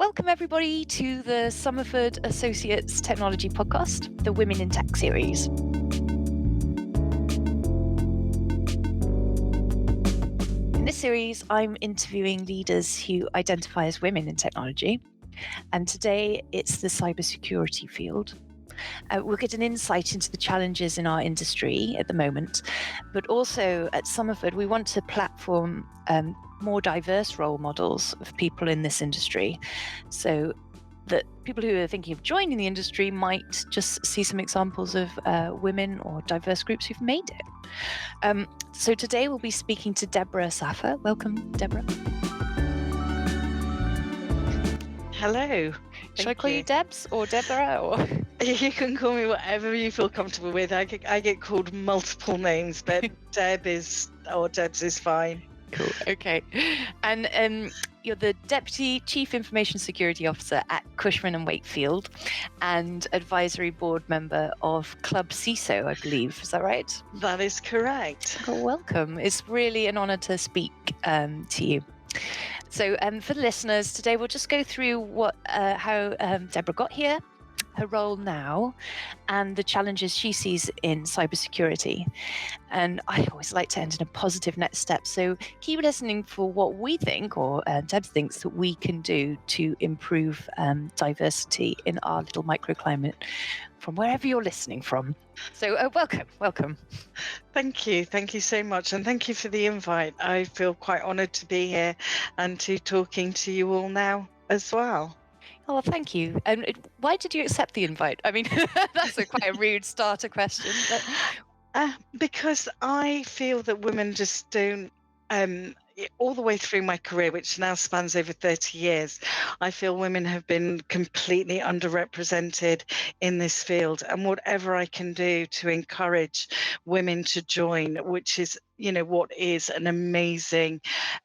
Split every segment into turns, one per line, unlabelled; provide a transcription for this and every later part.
Welcome everybody to the Somerford Associates Technology Podcast, the Women in Tech series. In this series, I'm interviewing leaders who identify as women in technology, and today it's the cybersecurity field. We'll get an insight into the challenges in our industry at the moment, but also at Somerford, we want to platform more diverse role models of people in this industry, so that people who are thinking of joining the industry might just see some examples of women or diverse groups who've made it. So today we'll be speaking to Deborah Saffer. Welcome, Deborah.
Hello.
Should I call you Debs or Deborah? Or?
You can call me whatever you feel comfortable with. I get called multiple names, but Debs is fine.
Cool. Okay. And you're the Deputy Chief Information Security Officer at Cushman Wakefield and advisory board member of Club Ceso, I believe. Is that right?
That is correct.
Well, welcome. It's really an honour to speak to you. So for the listeners, today we'll just go through how Deborah got here, her role now, and the challenges she sees in cybersecurity. And I always like to end in a positive next step. So keep listening for what we think, or Deb thinks, that we can do to improve diversity in our little microclimate from wherever you're listening from. So welcome.
Thank you so much, and thank you for the invite. I feel quite honoured to be here and to talking to you all now as well.
Oh, well, thank you. And why did you accept the invite? I mean, that's quite a rude starter question. But...
because I feel that women just don't, all the way through my career, which now spans over 30 years, I feel women have been completely underrepresented in this field. And whatever I can do to encourage women to join, which is, what is an amazing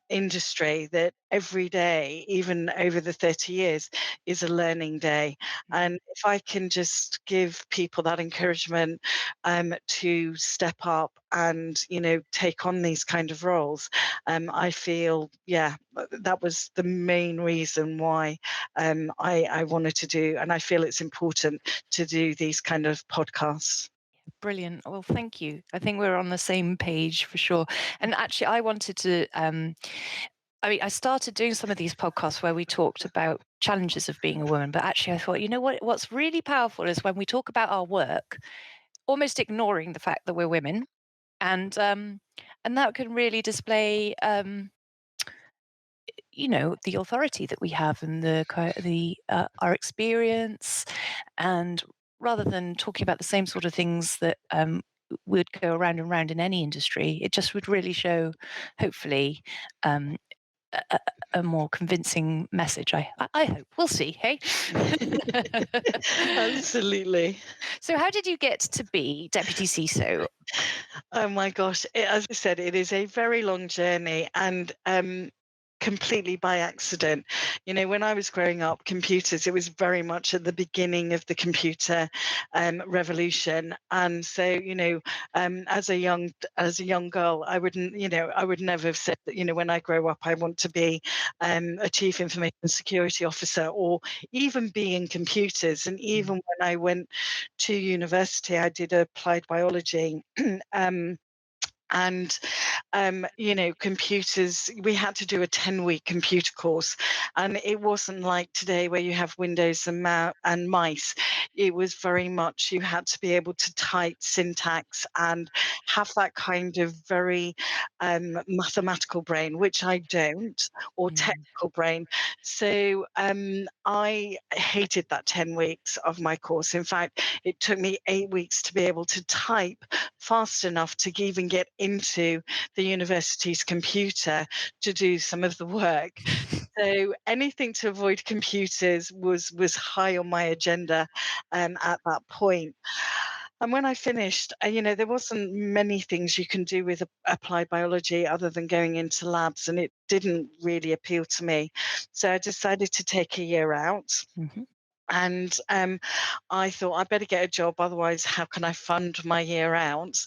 industry that every day, even over the 30 years, is a learning day. And if I can just give people that encouragement to step up and, take on these kind of roles, I feel, that was the main reason why I wanted to do, and I feel it's important to do these kind of podcasts.
Brilliant. Well, thank you. I think we're on the same page for sure. And actually, I wanted to, I started doing some of these podcasts where we talked about challenges of being a woman, but actually I thought, what's really powerful is when we talk about our work, almost ignoring the fact that we're women. And that can really display, the authority that we have and our experience. And rather than talking about the same sort of things that would go around and round in any industry, it just would really show, hopefully, a more convincing message. I hope. We'll see, hey?
Absolutely.
So how did you get to be Deputy CISO?
Oh my gosh. As I said, it is a very long journey, and completely by accident. When I was growing up, computers, it was very much at the beginning of the computer revolution. And so, as a young girl, I would never have said that, when I grow up, I want to be a chief information security officer or even be in computers. And even when I went to university, I did applied biology. And computers, we had to do a 10-week computer course, and it wasn't like today where you have Windows and mice. It was very much, you had to be able to type syntax and have that kind of very mathematical brain, which I don't, or technical brain. So I hated that 10 weeks of my course. In fact, it took me 8 weeks to be able to type fast enough to even get into the university's computer to do some of the work. So anything to avoid computers was high on my agenda at that point. And when I finished, there wasn't many things you can do with applied biology other than going into labs, and it didn't really appeal to me. So I decided to take a year out.
Mm-hmm.
And I thought I better get a job, otherwise how can I fund my year out?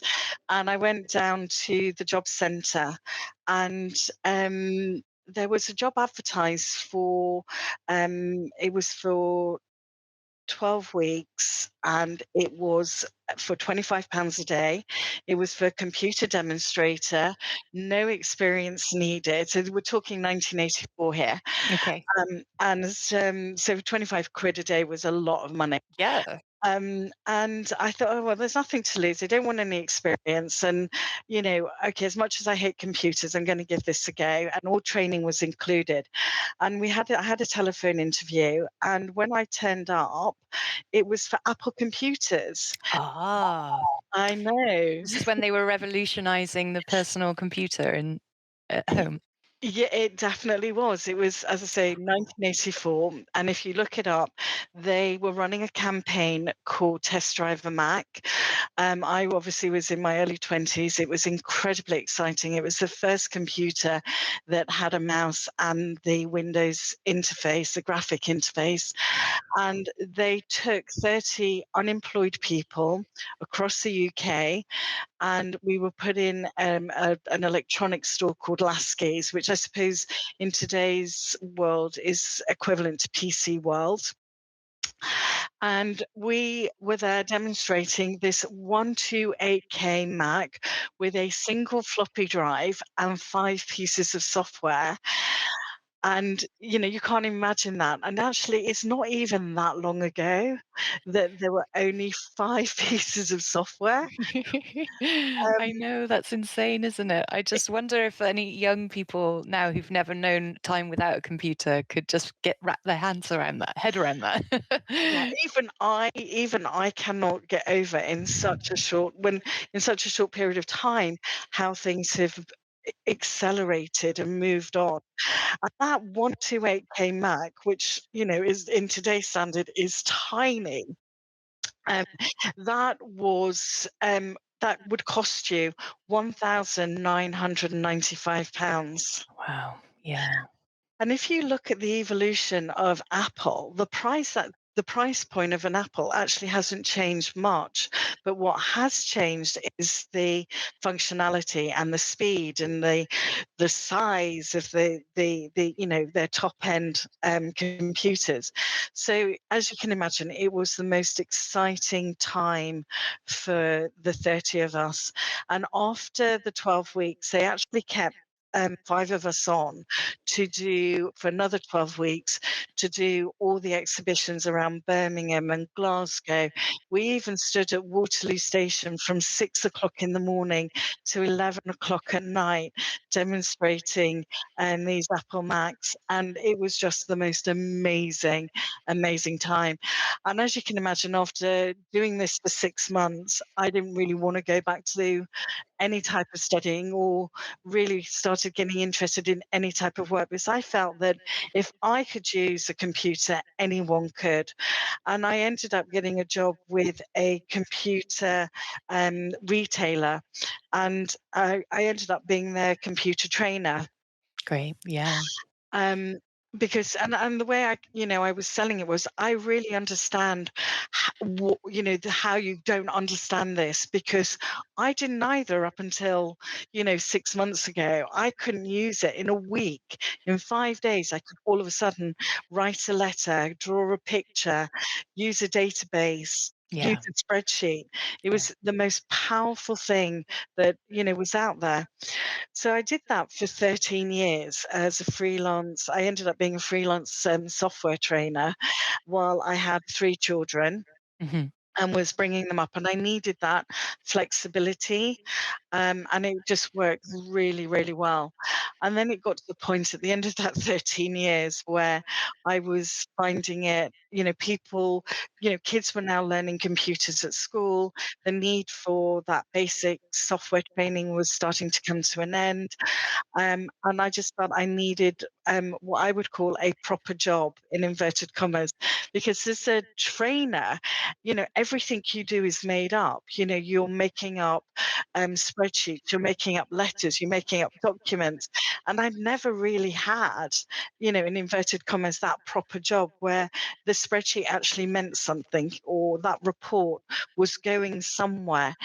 And I went down to the job centre, and there was a job advertised for, it was for 12 weeks, and it was for £25 a day. It was for a computer demonstrator, no experience needed. So we're talking 1984 here.
Okay.
So 25 quid a day was a lot of money.
Yeah.
And I thought, oh, well, there's nothing to lose. I don't want any experience. And, okay, as much as I hate computers, I'm going to give this a go. And all training was included. And I had a telephone interview. And when I turned up, it was for Apple computers.
Ah.
I know.
This is when they were revolutionizing the personal computer in at home.
Yeah, it definitely was. It was, as I say, 1984. And if you look it up, they were running a campaign called Test Drive a Mac. I obviously was in my early 20s. It was incredibly exciting. It was the first computer that had a mouse and the Windows interface, the graphic interface. And they took 30 unemployed people across the UK, and we were put in an electronics store called Lasky's, which I suppose in today's world is equivalent to PC World. And we were there demonstrating this 128K Mac with a single floppy drive and 5 pieces of software. And you can't imagine that. And actually, it's not even that long ago that there were only 5 pieces of software.
I know, that's insane, isn't it? I just wonder if any young people now who've never known time without a computer could just get wrap their hands around that, head around
Yeah,
that.
even I cannot get over in such a short period of time how things have accelerated and moved on. And that 128K Mac, which is in today's standard is tiny, um, that would cost you £1,995.
Wow, yeah.
And if you look at the evolution of Apple, the price point of an Apple actually hasn't changed much. But what has changed is the functionality and the speed and the size of their top end computers. So as you can imagine, it was the most exciting time for the 30 of us. And after the 12 weeks, they actually kept 5 of us on to do for another 12 weeks to do all the exhibitions around Birmingham and Glasgow. We even stood at Waterloo Station from 6 o'clock in the morning to 11 o'clock at night demonstrating these Apple Macs. And it was just the most amazing, amazing time. And as you can imagine, after doing this for 6 months, I didn't really want to go back to any type of studying or really started getting interested in any type of work, because I felt that if I could use a computer, anyone could. And I ended up getting a job with a computer retailer, and I ended up being their computer trainer.
Great, yeah.
um, because and the way I was selling it was, I really understand how you don't understand this, because I didn't either up until 6 months ago. I couldn't use it. In a week, in 5 days, I could all of a sudden write a letter, draw a picture, use a database, use
Yeah,
a spreadsheet. It
yeah.
was the most powerful thing that was out there. So I did that for 13 years as a freelance. I ended up being a freelance software trainer while I had 3 children
Mhm.
and was bringing them up. And I needed that flexibility. And it just worked really, really well. And then it got to the point at the end of that 13 years where I was finding it, kids were now learning computers at school. The need for that basic software training was starting to come to an end. And I just felt I needed what I would call a proper job in inverted commas, because as a trainer, everything you do is made up. You're making up spreadsheets, you're making up letters, you're making up documents. And I've never really had, in inverted commas, that proper job where the spreadsheet actually meant something or that report was going somewhere.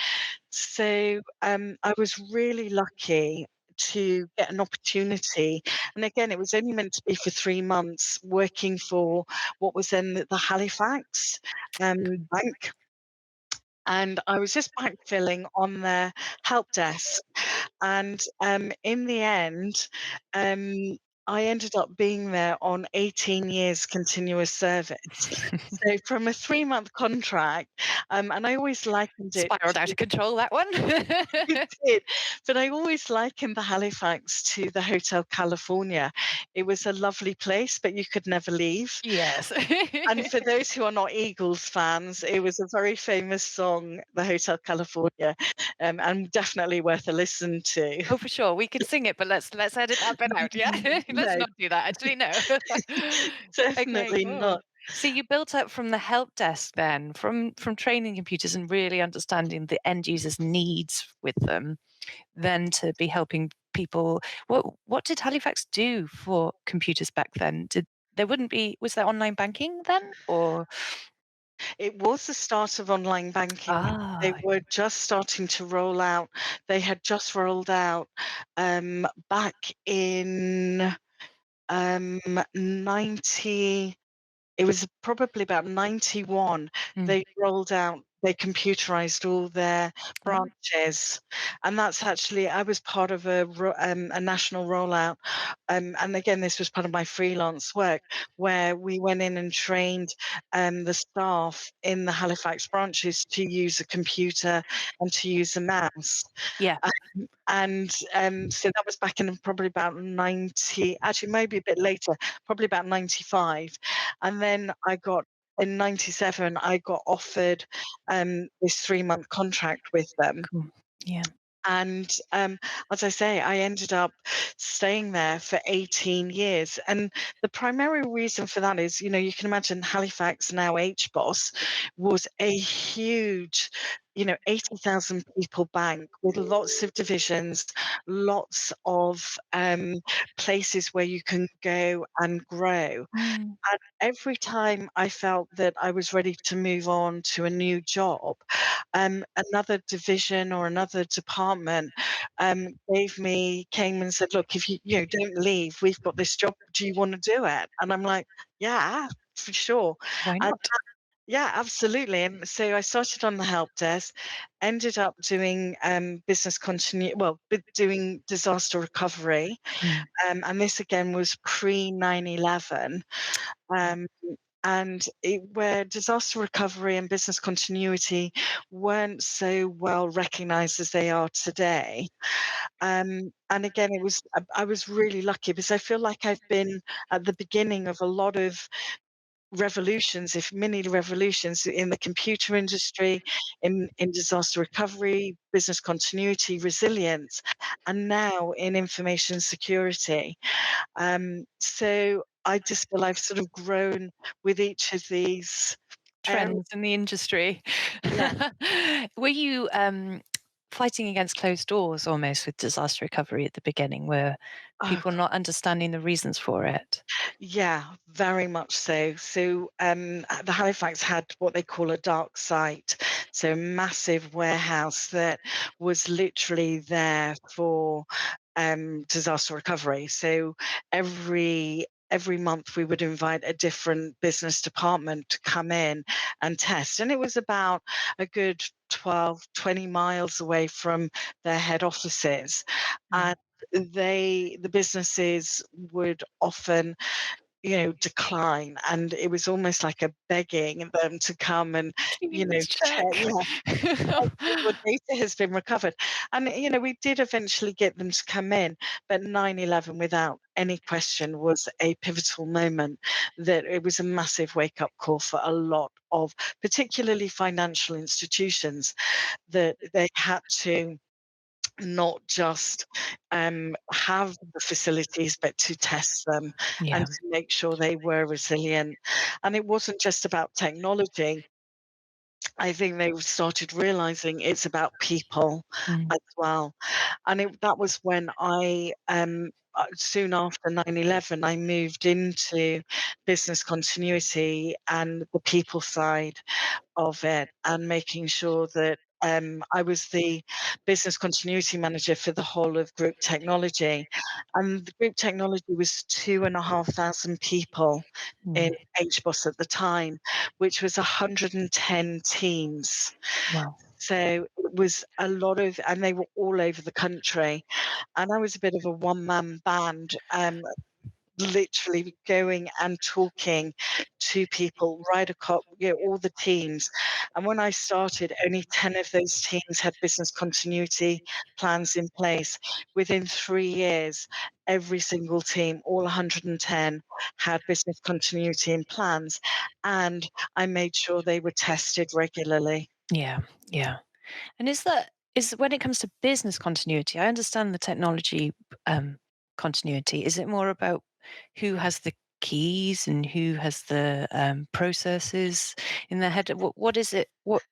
So I was really lucky to get an opportunity. And again, it was only meant to be for 3 months, working for what was then the Halifax bank. And I was just backfilling on their help desk. And in the end, um, I ended up being there on 18 years continuous service. So from a 3-month contract, and I always likened it
Spiraled out
to
of control, that one.
it did, but I always likened the Halifax to the Hotel California. It was a lovely place, but you could never leave.
Yes.
And for those who are not Eagles fans, it was a very famous song, the Hotel California, and definitely worth a listen to.
Oh, for sure. We could sing it, but let's edit that bit out. Yeah. Let's
No,
not do that. Actually, no. Okay,
definitely
cool.
not.
So you built up from the help desk then, from training computers and really understanding the end user's needs with them, then to be helping people. What did Halifax do for computers back then? Did there wouldn't be was there online banking then or
It was the start of online banking. They
ah
were just starting to roll out. They had just rolled out back in 90. It was probably about 91.
mm,
They rolled out, they computerized all their
ah,
branches, and that's actually I was part of a national rollout, and again, this was part of my freelance work, where we went in and trained, the staff in the Halifax branches to use a computer and to use a mouse.
yeah.
And so that was back in probably about 90, actually maybe a bit later, probably about 95. And then in 97, I got offered this 3-month contract with them.
Cool. Yeah.
And as I say, I ended up staying there for 18 years. And the primary reason for that is, you can imagine Halifax, now HBOS, was a huge, 80,000 people bank with lots of divisions, lots of places where you can go and grow.
Mm,
And every time I felt that I was ready to move on to a new job, another division or another department came and said, "Look, if you don't leave, we've got this job. Do you want to do it?" And I'm like, "Yeah, for sure."
why
And
not?
yeah, absolutely. And so I started on the help desk, ended up doing business continuity, well, doing disaster recovery.
Mm,
And this again was pre 9/11. Um, and where disaster recovery and business continuity weren't so well recognized as they are today. And again, I was really lucky because I feel like I've been at the beginning of a lot of revolutions, if mini revolutions, in the computer industry, in disaster recovery, business continuity, resilience, and now in information security. So I just feel I've sort of grown with each of these areas.
trends in the industry.
Yeah.
Were you fighting against closed doors almost with disaster recovery at the beginning? Were
Oh,
people not understanding the reasons for it?
yeah, very much so. So the Halifax had what they call a dark site, so a massive warehouse that was literally there for disaster recovery. So every month we would invite a different business department to come in and test, and it was about a good 12, 20 miles away from their head offices.
Mm.
And the businesses would often decline, and it was almost like a begging them to come and,
Please
check,
check.
your data has been recovered. And, we did eventually get them to come in, but 9/11, without any question, was a pivotal moment, that it was a massive wake-up call for a lot of particularly financial institutions, that they had to not just have the facilities, but to test them and
Yeah.
to make sure they were resilient. And it wasn't just about technology. I think they started realizing it's about people
Mm.
as well. And that was when soon after 9/11, I moved into business continuity and the people side of it, and making sure that I was the business continuity manager for the whole of group technology, and the group technology was 2,500 people in
Mm.
HBOS at the time, which was 110 teams.
Wow.
So it was a lot of, and they were all over the country. And I was a bit of a one-man band, literally going and talking to people right across, all the teams. And when I started, only 10 of those teams had business continuity plans in place. Within 3 years, every single team, all 110, had business continuity in plans. And I made sure they were tested regularly.
Yeah, yeah. And is when it comes to business continuity, I understand the technology continuity. Is it more about who has the keys and who has the processes in their head? What is it? What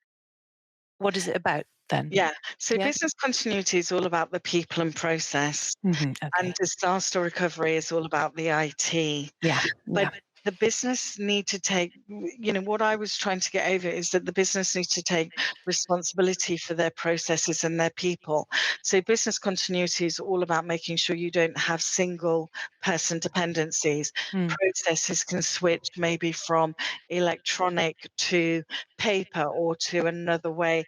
is it about then?
Yeah. So
Yeah.
business continuity is all about the people and process, and
Okay.
disaster recovery is all about the IT.
Yeah.
But
Yeah.
the business need to take, what I was trying to get over is that the business needs to take responsibility for their processes and their people. So business continuity is all about making sure you don't have single person dependencies.
Mm.
Processes can switch maybe from electronic to paper or to another way,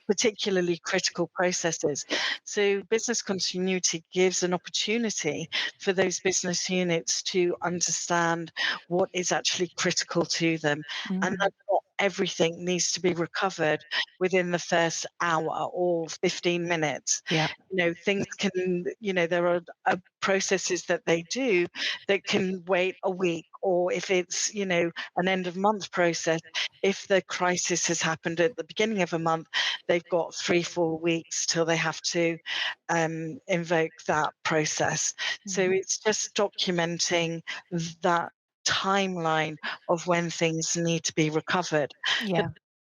particularly critical processes. So business continuity gives an opportunity for those business units to understand what is actually critical to them, and
Mm.
that not everything needs to be recovered within the first hour or 15 minutes.
Yeah.
Things can, there are processes that they do that can wait a week, or if it's, an end of month process, if the crisis has happened at the beginning of a month, they've got 3-4 weeks till they have to invoke that process. So
Mhm.
it's just documenting that timeline of when things need to be recovered. But
Yeah.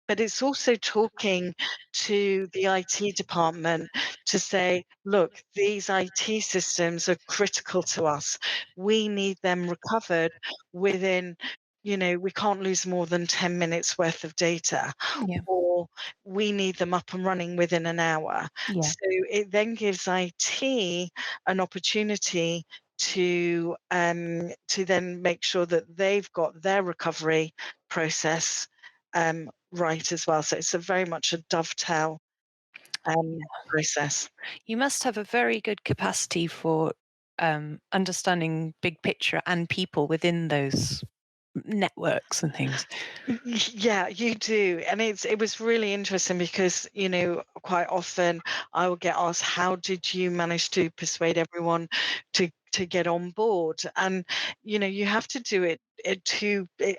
but it's also talking to the IT department to say, look, these IT systems are critical to us. We need them recovered within, we can't lose more than 10 minutes worth of data,
Yeah.
or we need them up and running within an hour.
Yeah.
So it then gives IT an opportunity to then make sure that they've got their recovery process right as well. So it's a very much a dovetail process.
You must have a very good capacity for understanding big picture and people within those networks and things.
Yeah, you do. And it was really interesting because, quite often I will get asked, how did you manage to persuade everyone to get on board? And, you have to do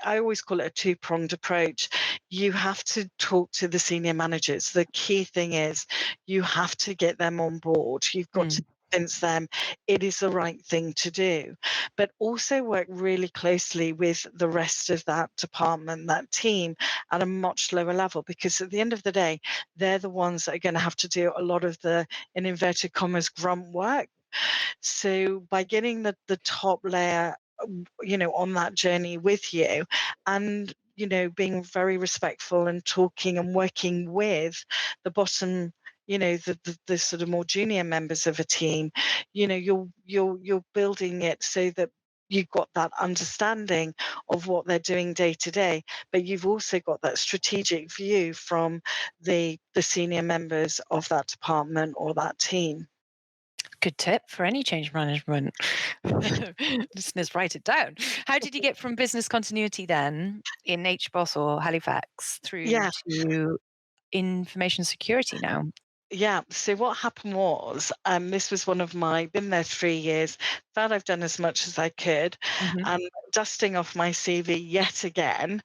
I always call it a two-pronged approach. You have to talk to the senior managers. The key thing is you have to get them on board. You've got to
Mm.
convince them it is the right thing to do, but also work really closely with the rest of that department, that team, at a much lower level, because at the end of the day, they're the ones that are going to have to do a lot of the, in inverted commas, grunt work. So by getting the top layer, on that journey with you, and being very respectful and talking and working with the bottom, the sort of more junior members of a team, you're building it so that you've got that understanding of what they're doing day to day, but you've also got that strategic view from the senior members of that department or that team.
Good tip for any change management. Listeners, write it down. How did you get from business continuity then in HBOS or Halifax through
Yeah.
to information security now?
Yeah. So what happened was, this was one of my, been there 3 years, felt I've done as much as I could,
Hmm.
and dusting off my CV yet again.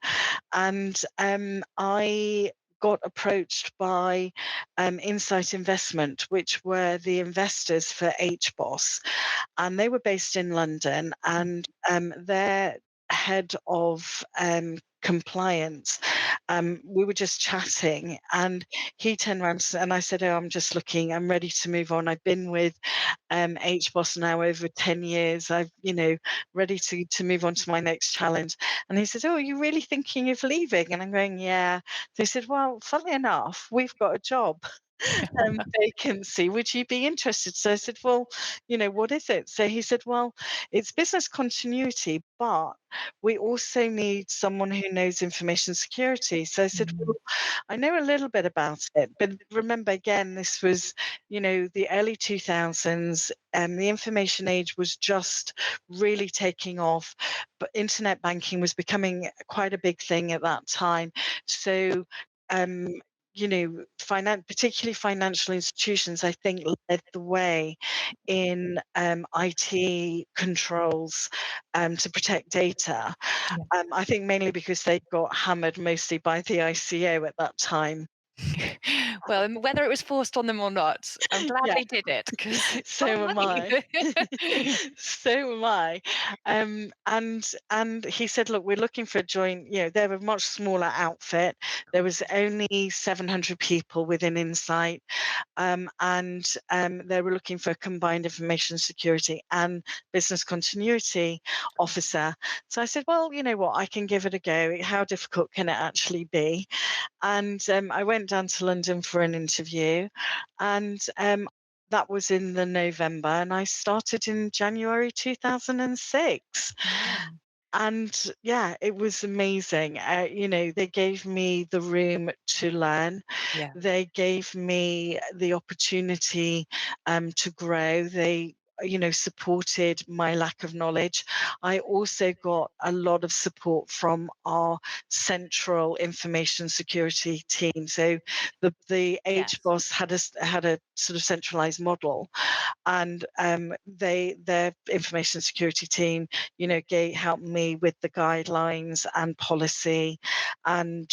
And I got approached by Insight Investment, which were the investors for HBOS, and they were based in London, and their head of compliance. We were just chatting, and he turned around and I said, "Oh, I'm just looking. I'm ready to move on. I've been with HBOS now over 10 years. I've, ready to move on to my next challenge." And he said, "Oh, are you really thinking of leaving?" And I'm going, "Yeah." So he said, "Well, funnily enough, we've got a job vacancy. Would you be interested?" So I said, "Well, what is it?" So he said, "Well, it's business continuity, but we also need someone who knows information security." So I said, "Well,
Mm,
I know a little bit about it, but remember, again, this was, the early 2000s, and the information age was just really taking off, but internet banking was becoming quite a big thing at that time. So, um, particularly financial institutions, I think, led the way in IT controls to protect data.
yeah.
I think mainly because they got hammered mostly by the ICO at that time.
Well, and whether it was forced on them or not, I'm glad
Yeah,
they did it because it's a lot
so
of
am
money.
I. So am I. And he said, "Look, we're looking for a joint." They're a much smaller outfit. There was only 700 people within Insight, and they were looking for a combined information security and business continuity officer. So I said, "Well, you know what? I can give it a go. How difficult can it actually be?" And I went down to London for an interview, and that was in the November, and I started in January 2006.
Wow.
And yeah, it was amazing. They gave me the room to learn.
Yeah.
They gave me the opportunity to grow. They supported my lack of knowledge. I also got a lot of support from our central information security team. So the
Yes.
HBOS had a sort of centralized model, and their information security team, helped me with the guidelines and policy, and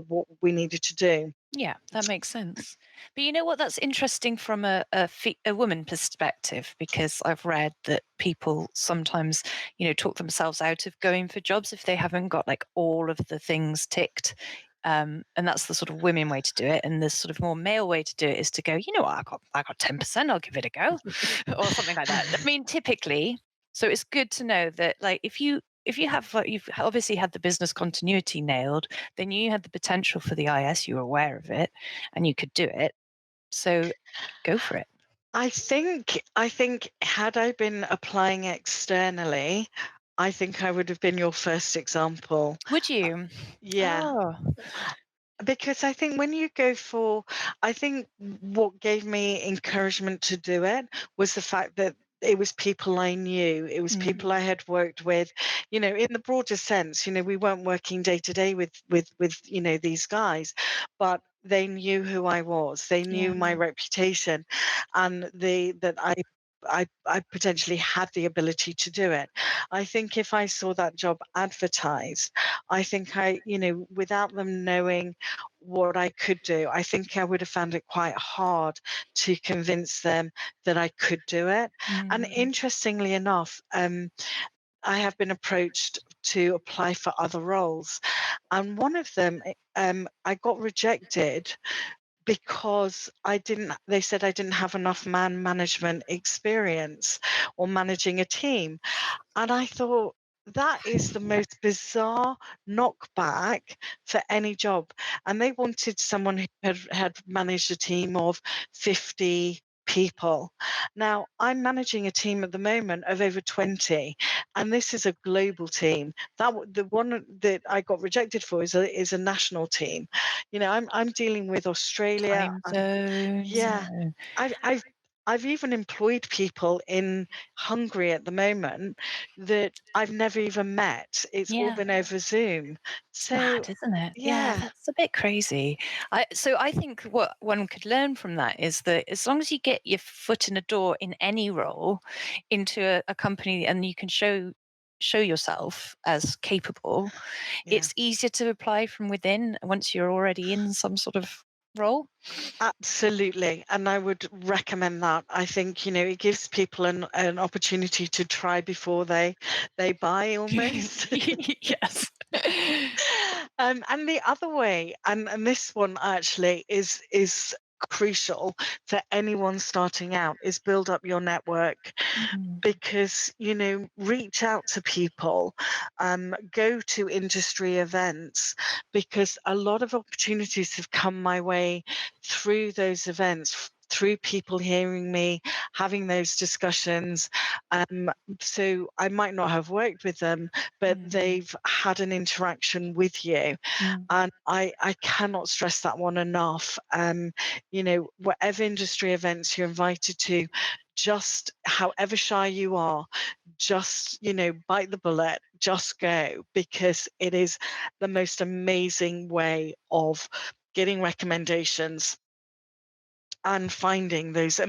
what we needed to do.
Yeah, that makes sense. But you know what? That's interesting from a woman perspective because I've read that people sometimes, talk themselves out of going for jobs if they haven't got like all of the things ticked. And that's the sort of women way to do it. And the sort of more male way to do it is to go, you know what, I got 10%, I'll give it a go, or something like that. I mean, typically, so it's good to know that like if you have like you've obviously had the business continuity nailed, then you had the potential for the IS, you were aware of it, and you could do it. So go for it.
I think had I been applying externally, I think I would have been your first example.
Would you?
Yeah,
Oh,
because I think when you go for, I think what gave me encouragement to do it was the fact that it was people I knew, it was
mm,
people I had worked with, in the broader sense. We weren't working day to day with these guys, but they knew who I was, they
yeah.
knew my reputation, and that I potentially had the ability to do it. I think if I saw that job advertised, I think without them knowing what I could do, I think I would have found it quite hard to convince them that I could do it. And
Mm,
interestingly enough, I have been approached to apply for other roles, and one of them, I got rejected because they said I didn't have enough man management experience or managing a team. And I thought, that is the most bizarre knockback for any job. And they wanted someone who had managed a team of 50 people. Now, I'm managing a team at the moment of over 20, and this is a global team. The one that I got rejected for is a national team. I'm dealing with Australia.
time zones.
Yeah, I've I've I've even employed people in Hungary at the moment that I've never even met. It's all
Yeah.
been over Zoom.
It's mad,
So
isn't it? Yeah,
yeah,
that's a bit crazy. So I think what one could learn from that is that as long as you get your foot in a door in any role into a company and you can show yourself as capable,
yeah,
it's easier to apply from within once you're already in some sort of role.
absolutely. And I would recommend that. I think, it gives people an opportunity to try before they buy almost.
Yes.
And the other way, and this one actually is crucial for anyone starting out, is build up your network,
Mm.
because reach out to people, go to industry events, because a lot of opportunities have come my way through those events, through people hearing me, having those discussions. So I might not have worked with them, but they've had an interaction with you.
Mm.
And I cannot stress that one enough. Whatever industry events you're invited to, just however shy you are, just bite the bullet, just go, because it is the most amazing way of getting recommendations and finding those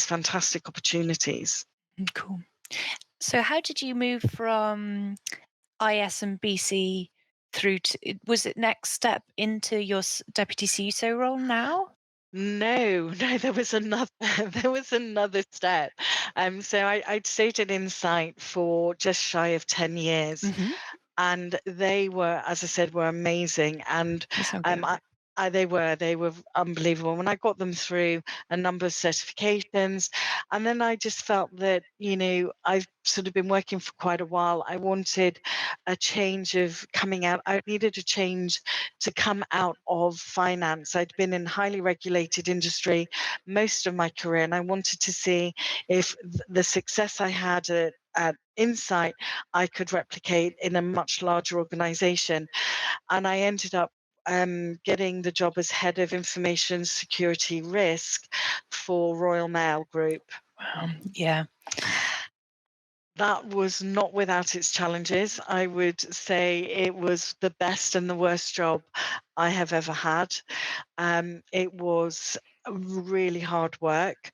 fantastic opportunities.
Cool. So how did you move from IS and BC through to, was it next step into your deputy CISO role now?
No, no, there was another there was another step. So I'd stayed at Insight for just shy of 10 years,
Mm-hmm.
and they were, as I said, were amazing. And
They sound good.
they were unbelievable. When I got them through a number of certifications, and then I just felt that I've sort of been working for quite a while. I wanted a change of coming out. I needed a change to come out of finance. I'd been in highly regulated industry most of my career, and I wanted to see if the success I had at Insight I could replicate in a much larger organization. And I ended up getting the job as head of information security risk for Royal Mail Group.
Yeah.
That was not without its challenges. I would say it was the best and the worst job I have ever had. It was really hard work.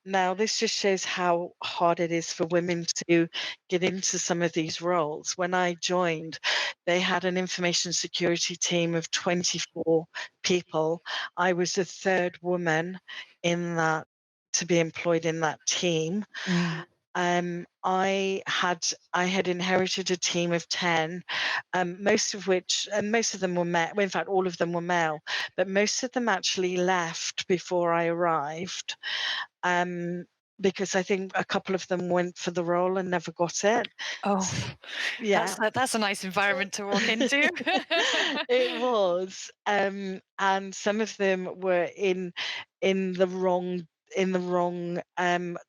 Now, this just shows how hard it is for women to get into some of these roles. When I joined, they had an information security team of 24 people. I was the third woman in that to be employed in that team.
Mm.
I had inherited a team of 10, most of them were male. Well, in fact, all of them were male, but most of them actually left before I arrived, because I think a couple of them went for the role and never got it.
Oh,
Yeah.
that's a nice environment to walk into.
It was, and some of them were in the wrong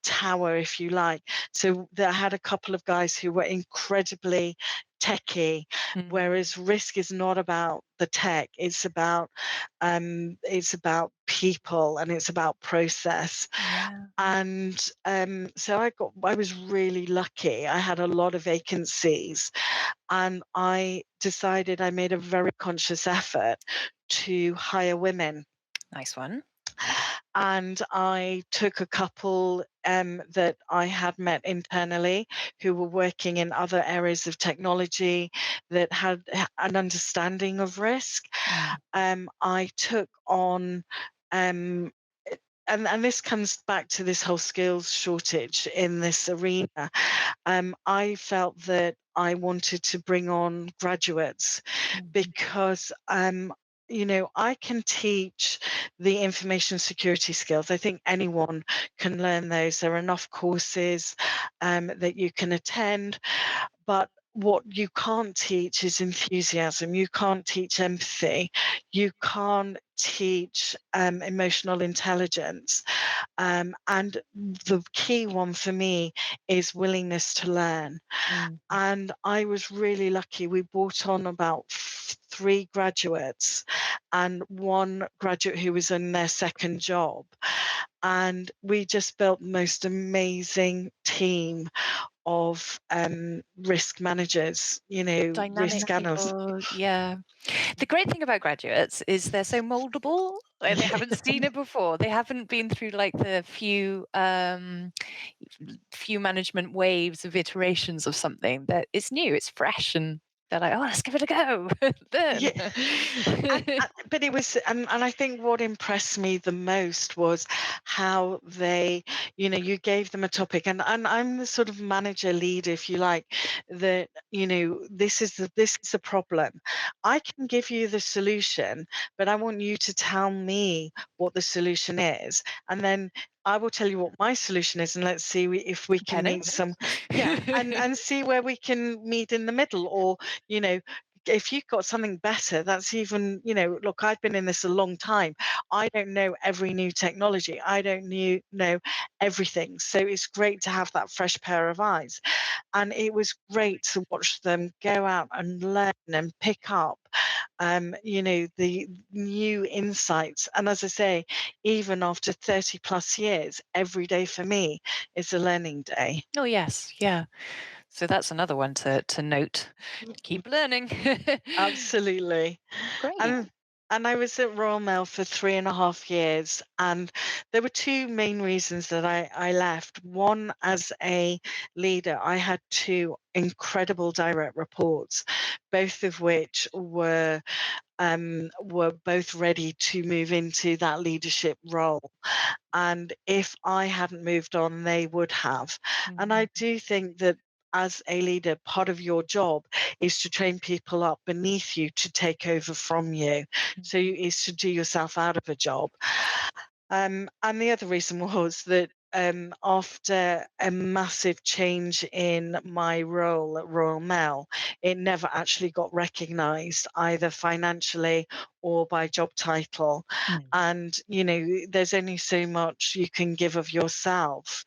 tower, if you like. So I had a couple of guys who were incredibly techy,
Mm.
whereas risk is not about the tech. It's about people, and it's about process.
Yeah.
And so I was really lucky. I had a lot of vacancies, and I made a very conscious effort to hire women.
Nice one.
And I took a couple that I had met internally who were working in other areas of technology that had an understanding of risk. I took on, um, and this comes back to this whole skills shortage in this arena. I felt that I wanted to bring on graduates, because I can teach the information security skills. I think anyone can learn those. There are enough courses that you can attend, but what you can't teach is enthusiasm. You can't teach empathy. You can't teach emotional intelligence. And the key one for me is willingness to learn.
Mm.
And I was really lucky. We brought on about 3 graduates and one graduate who was in their second job. And we just built the most amazing team of risk managers,
Dynamic
risk analysts.
people. Yeah. The great thing about graduates is they're so moldable. Like they haven't seen it before. They haven't been through like the few management waves of iterations of something that it's new, it's fresh, and They're like, oh, let's give it a go. Learn.
Yeah. But it was, and I think what impressed me the most was how they, you gave them a topic, and I'm the sort of manager leader, if you like, that this is the problem. I can give you the solution, but I want you to tell me what the solution is, and then I will tell you what my solution is, and let's see if we can
Compare
meet
notes.
some, yeah, and see where we can meet in the middle, or you know if you've got something better, that's even, look, I've been in this a long time. I don't know every new technology. I don't know everything. So it's great to have that fresh pair of eyes. And it was great to watch them go out and learn and pick up, the new insights. And as I say, even after 30 plus years, every day for me is a learning day.
Oh, yes. Yeah. So that's another one to note. Keep learning.
Absolutely.
Great.
And I was at Royal Mail for 3.5 years, and there were two main reasons that I left. One, as a leader, I had two incredible direct reports, both of which were both ready to move into that leadership role. And if I hadn't moved on, they would have. And I
Mhm.
do think that as a leader, part of your job is to train people up beneath you to take over from you. So is to do yourself out of a job. And the other reason was that after a massive change in my role at Royal Mail, it never actually got recognised either financially or by job title.
Mm.
And, there's only so much you can give of yourself,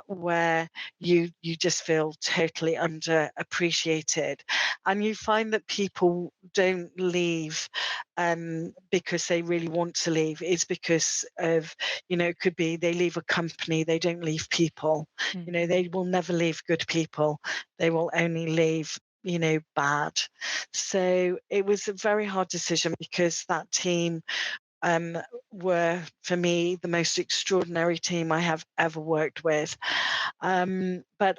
where you just feel totally underappreciated. And you find that people don't leave because they really want to leave. It's because of, it could be they leave a company, they don't leave people.
Mhm.
They will never leave good people. They will only leave, bad. So it was a very hard decision because that team um, were, for me, the most extraordinary team I have ever worked with. But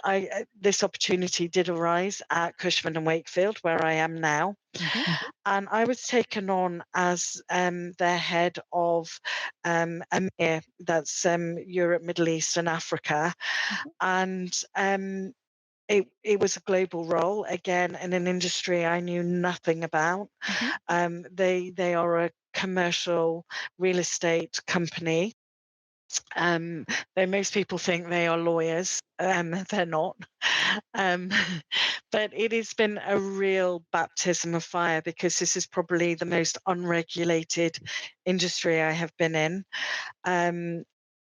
this opportunity did arise at Cushman and Wakefield, where I am now.
Mhm.
And I was taken on as their head of EMEA, that's Europe, Middle East, and Africa.
Mhm.
And it was a global role, again, in an industry I knew nothing about.
Mhm.
They are a commercial real estate company. Um, though most people think they are lawyers, they're not. Um, but it has been a real baptism of fire because this is probably the most unregulated industry I have been in.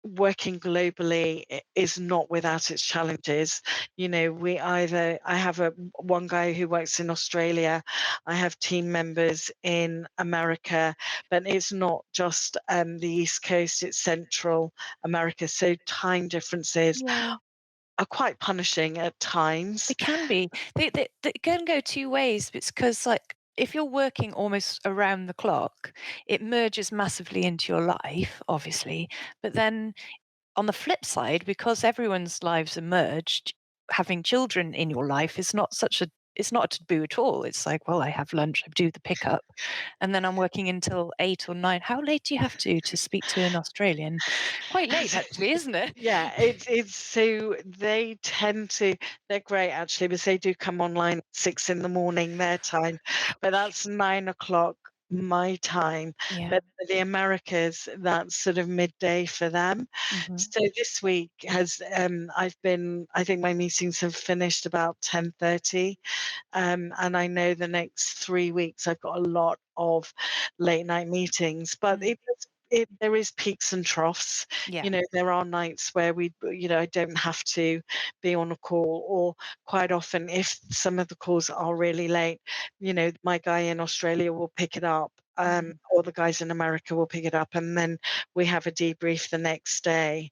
Working globally is not without its challenges. I have one guy who works in Australia. I have team members in America, but it's not just the East Coast, it's Central America. So time differences
Yeah.
are quite punishing at times.
It can be. They can go two ways. It's because, like, if you're working almost around the clock, it merges massively into your life, obviously. But then on the flip side, because everyone's lives are merged, having children in your life is not such a it's not a taboo at all. It's like, well, I have lunch, I do the pickup, and then I'm working until 8 or 9. How late do you have to speak to an Australian? Quite late, actually, isn't it?
Yeah, it's so they tend to, they're great actually, because they do come online at 6 in the morning their time, but that's 9 o'clock my time.
Yeah.
But for the Americas, that's sort of midday for them.
Hmm.
So this week has I think my meetings have finished about 10:30. And I know the next 3 weeks I've got a lot of late night meetings, but
Mm.
there is peaks and troughs.
Yeah.
There are nights where I don't have to be on a call, or quite often, if some of the calls are really late, my guy in Australia will pick it up.
Mm.
Or the guys in America will pick it up, and then we have a debrief the next day,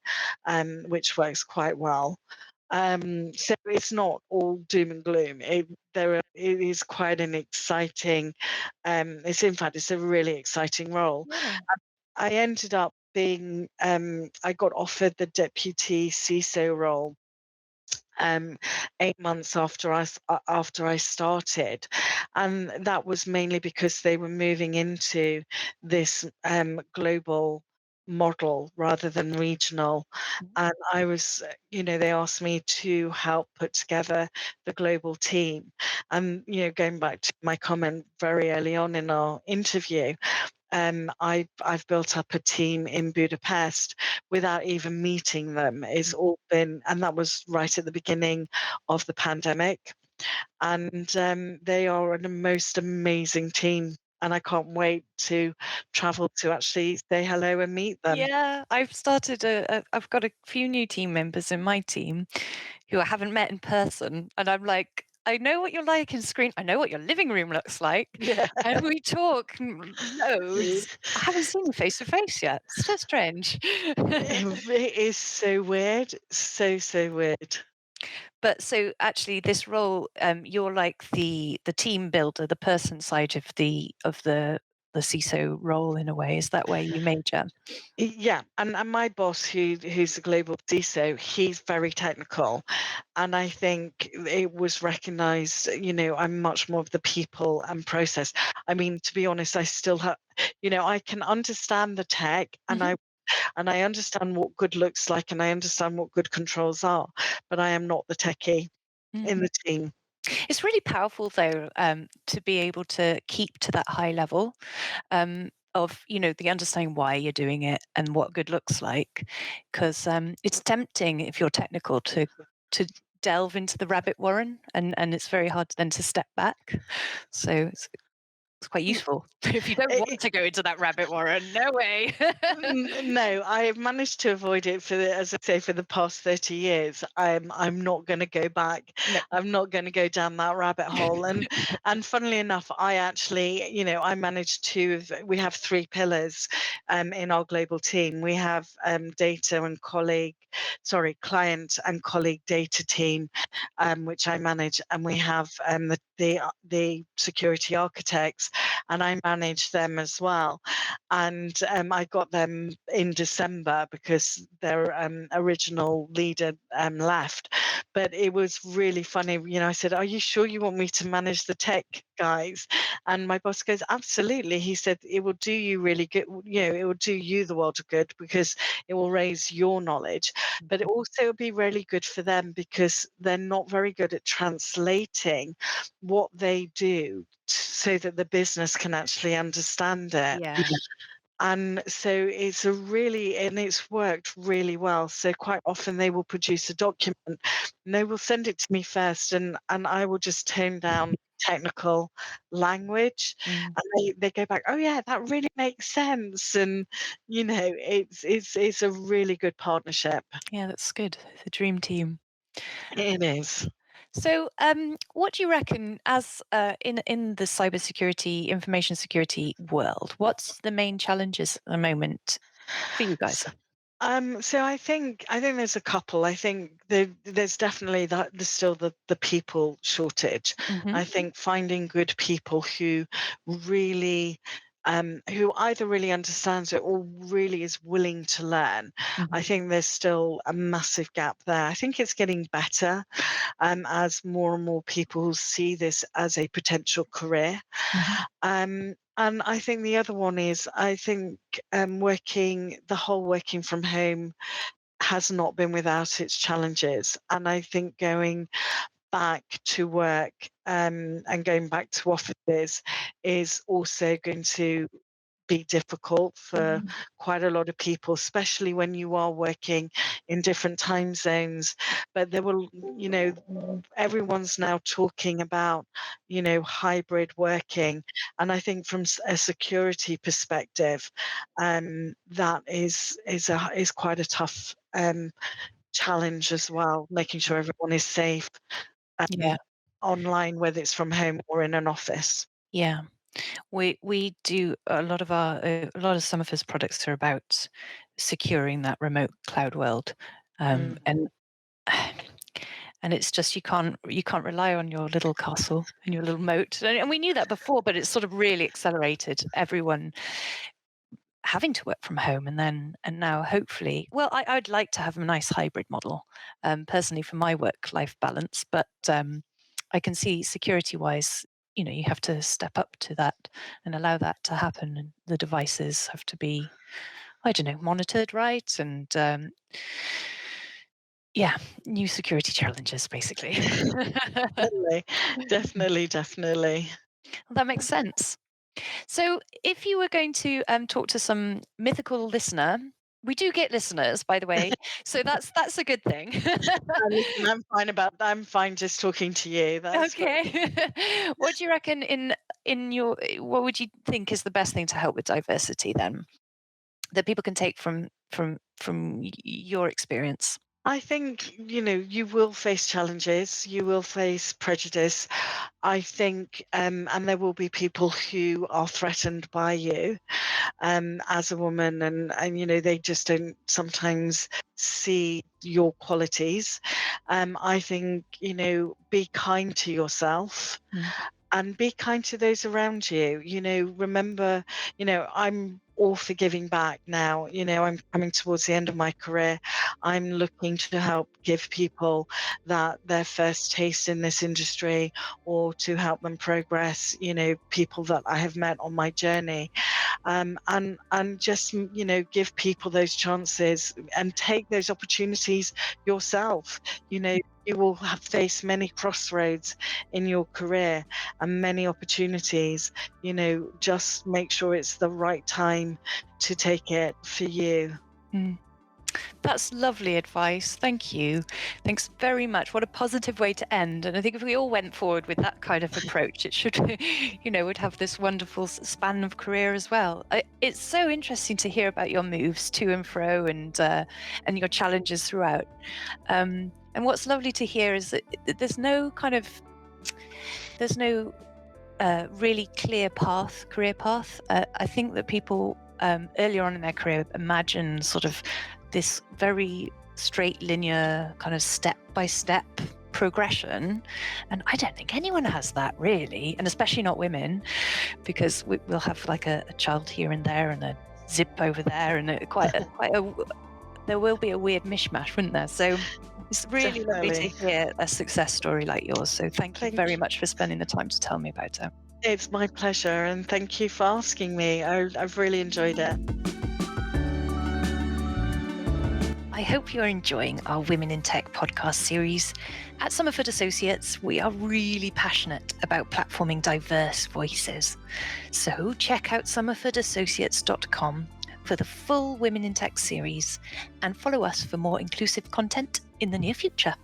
which works quite well. So it's not all doom and gloom. It is quite an exciting. It's a really exciting role.
Yeah.
I ended up being. I got offered the deputy CISO role, um, 8 months after I started, and that was mainly because they were moving into this global model rather than regional.
Mhm.
And I was, they asked me to help put together the global team. And going back to my comment very early on in our interview, I've built up a team in Budapest without even meeting them. It's all been, and that was right at the beginning of the pandemic. And they are a most amazing team. And I can't wait to travel to actually say hello and meet them.
Yeah, I've got a few new team members in my team who I haven't met in person, and I'm like, I know what you're like in screen. I know what your living room looks like,
Yeah.
and we talk loads. I haven't seen you face to face yet. It's so strange.
It is so weird. So, so weird.
But so actually, this role, you're like the team builder, the person side of the CISO role in a way. Is that where you major?
Yeah, and my boss, who's a global CISO, he's very technical, and I think it was recognised. I'm much more of the people and process. I mean, to be honest, I still have, I can understand the tech, and
Mhm,
I understand what good looks like, and I understand what good controls are, but I am not the techie in
mhm.
the team.
It's really powerful though, to be able to keep to that high level, of, the understanding why you're doing it and what good looks like. 'Cause, it's tempting if you're technical to delve into the rabbit warren, and it's very hard then to step back. So it's quite useful. If you don't want to go into that rabbit warren, no way.
No, I have managed to avoid it as I say, for the past 30 years. I'm not going to go back.
No.
I'm not going to go down that rabbit hole. And funnily enough, I actually, I manage we have three pillars in our global team. We have data and client and colleague data team, which I manage, and we have the security architects, and I manage them as well. And I got them in December because their original leader left. But it was really funny. I said, "Are you sure you want me to manage the tech guys?" And my boss goes, "Absolutely." He said, "It will do you really good. It will do you the world of good because it will raise your knowledge, but it also will be really good for them because they're not very good at translating what they do so that the business can actually understand it."
Yeah.
And so and it's worked really well. So quite often they will produce a document and they will send it to me first, and I will just tone down technical language,
Mm.
and they go back, "Oh yeah, that really makes sense." And it's a really good partnership.
Yeah, that's good. The dream team.
It is.
So, what do you reckon, as in the cybersecurity, information security world, what's the main challenges at the moment for you guys?
So I think there's a couple. I think there's definitely there's still the people shortage.
Hmm.
I think finding good people really who either really understands it or really is willing to learn. I
Hmm.
think there's still a massive gap there. I think it's getting better as more and more people see this as a potential career.
Hmm.
And I think the other one is, I think the whole working from home has not been without its challenges. And I think going back to work and going back to offices is also going to be difficult for
Hmm.
quite a lot of people, especially when you are working in different time zones. But everyone's now talking about, hybrid working. And I think from a security perspective, that is quite a tough challenge as well, making sure everyone is safe
Yeah,
um, online, whether it's from home or in an office.
yeah. We do a lot of Somerford's products are about securing that remote cloud world,
Mm.
and and it's just you can't rely on your little castle and your little moat, and we knew that before, but it's sort of really accelerated. Everyone having to work from home, and now hopefully, well, I'd like to have a nice hybrid model, personally, for my work-life balance. But I can see security-wise, you have to step up to that and allow that to happen, and the devices have to be, I don't know, monitored, right? And yeah, new security challenges, basically.
Definitely, definitely, definitely.
Well, that makes sense. So, if you were going to talk to some mythical listener, we do get listeners, by the way, so that's a good thing.
Listen, I'm fine about that. I'm fine just talking to you. That's fine.
Okay. What do you reckon in your what would you think is the best thing to help with diversity then, that people can take from your experience?
I think, you will face challenges, you will face prejudice. I think, and there will be people who are threatened by you as a woman, and they just don't sometimes see your qualities. I think, be kind to yourself
Mm,
and be kind to those around you. Remember, I'm all for giving back now. I'm coming towards the end of my career. I'm looking to help give people that their first taste in this industry, or to help them progress, people that I have met on my journey. And just give people those chances and take those opportunities yourself. You will have faced many crossroads in your career and many opportunities. Just make sure it's the right time to take it for you.
mm. That's lovely advice. Thank you. Thanks very much. What a positive way to end. And I think if we all went forward with that kind of approach, it should, would have this wonderful span of career as well. It's so interesting to hear about your moves to and fro, and your challenges throughout. And what's lovely to hear is that there's no really clear career path. I think that people earlier on in their career imagine sort of this very straight, linear kind of step-by-step progression, and I don't think anyone has that really, and especially not women, because we'll have like a child here and there and a zip over there, and there will be a weird mishmash, wouldn't there? So it's really lovely
Definitely.
to hear a success story like yours. So thank you
Thank
very
you.
much for spending the time to tell me about it.
It's my pleasure, and thank you for asking me. I've really enjoyed it.
I hope you're enjoying our Women in Tech podcast series. At Somerford Associates, we are really passionate about platforming diverse voices. So check out somerfordassociates.com for the full Women in Tech series, and follow us for more inclusive content in the near future.